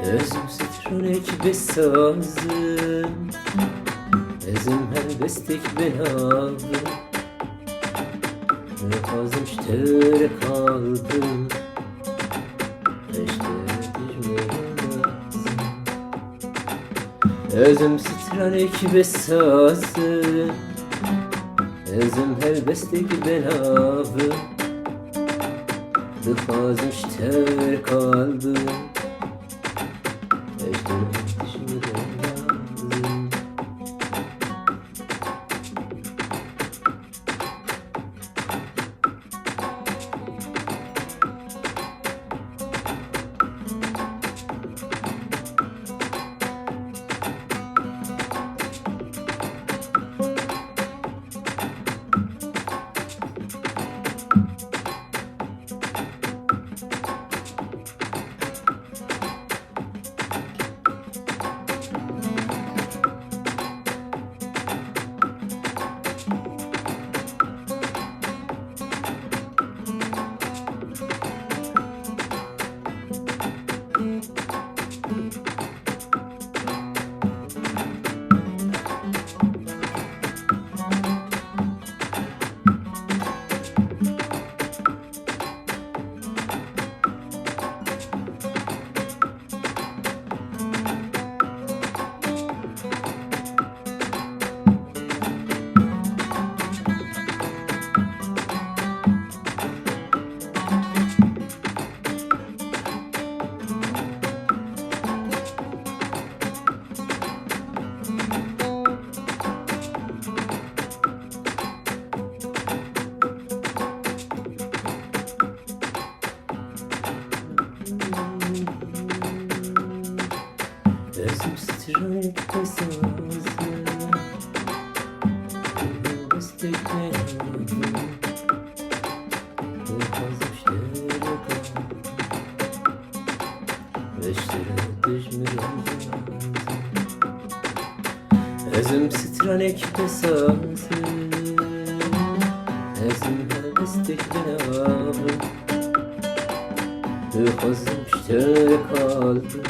Özüm stranek besazım, özüm helbestek benavım. Hazım ştere kaldım, özüm stranek besazım, özüm helbestek benavım. Hazım ştere kaldım, özüm stranek besazım, helbestek benavım. Hazım ştere kaldım, özüm stranek besazım, özüm helbestek benavım. Hazım ştere kaldım,